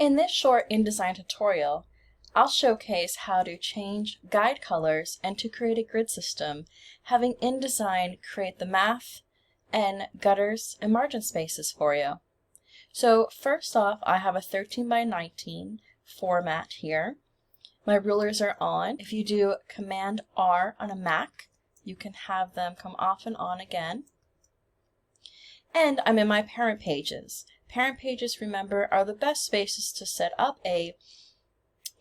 In this short InDesign tutorial, I'll showcase how to change guide colors and to create a grid system, having InDesign create the math and gutters and margin spaces for you. So first off, I have a 13 by 19 format here. My rulers are on. If you do Command R on a Mac, you can have them come off and on again. And I'm in my parent pages. Parent pages, remember, are the best spaces to set up a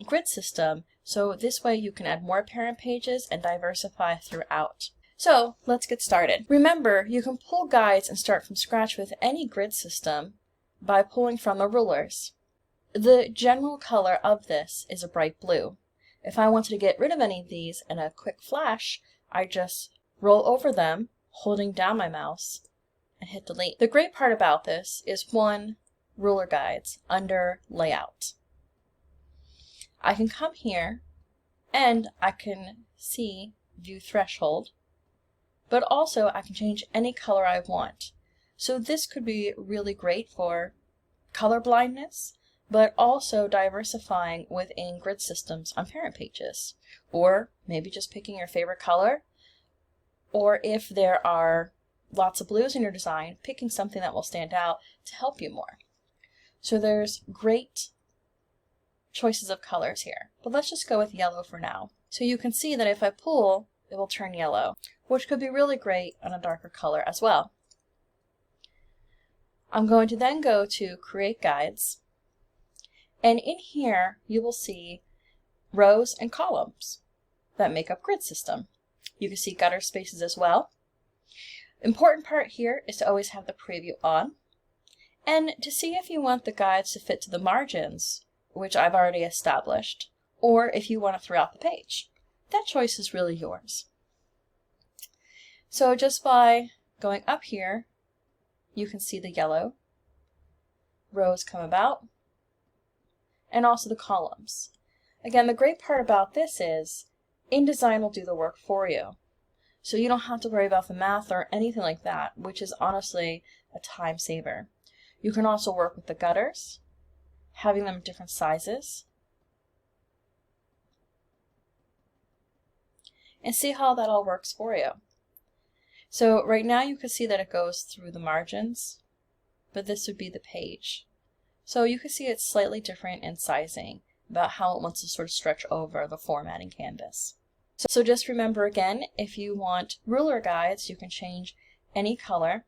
grid system, so this way you can add more parent pages and diversify throughout. So let's get started. Remember, you can pull guides and start from scratch with any grid system by pulling from the rulers. The general color of this is a bright blue. If I wanted to get rid of any of these in a quick flash, I just roll over them, holding down my mouse, and hit delete. The great part about this is ruler guides under layout. I can come here and I can see view threshold, but also I can change any color I want. So this could be really great for color blindness, but also diversifying within grid systems on parent pages, or maybe just picking your favorite color, or if there are lots of blues in your design, picking something that will stand out to help you more. So there's great choices of colors here, but let's just go with yellow for now. So you can see that if I pull, it will turn yellow, which could be really great on a darker color as well. I'm going to then go to Create Guides, and in here you will see rows and columns that make up grid system. You can see gutter spaces as well. Important part here is to always have the preview on, and to see if you want the guides to fit to the margins, which I've already established, or if you want it throughout the page. That choice is really yours. So just by going up here, you can see the yellow rows come about, and also the columns. Again, the great part about this is InDesign will do the work for you. So you don't have to worry about the math or anything like that, which is honestly a time saver. You can also work with the gutters, having them different sizes, and see how that all works for you. So right now you can see that it goes through the margins, but this would be the page. So you can see it's slightly different in sizing, about how it wants to sort of stretch over the formatting canvas. So just remember again, if you want ruler guides, you can change any color,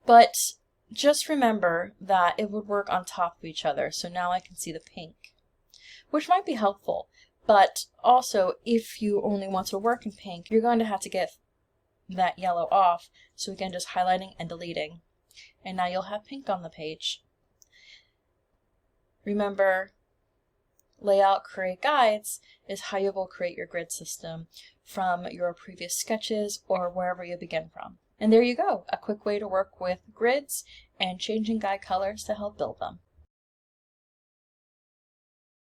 but just remember that it would work on top of each other. So now I can see the pink, which might be helpful, but also if you only want to work in pink, you're going to have to get that yellow off. So again, just highlighting and deleting, and now you'll have pink on the page. Remember, Layout Create Guides is how you will create your grid system from your previous sketches or wherever you begin from. And there you go, a quick way to work with grids and changing guide colors to help build them.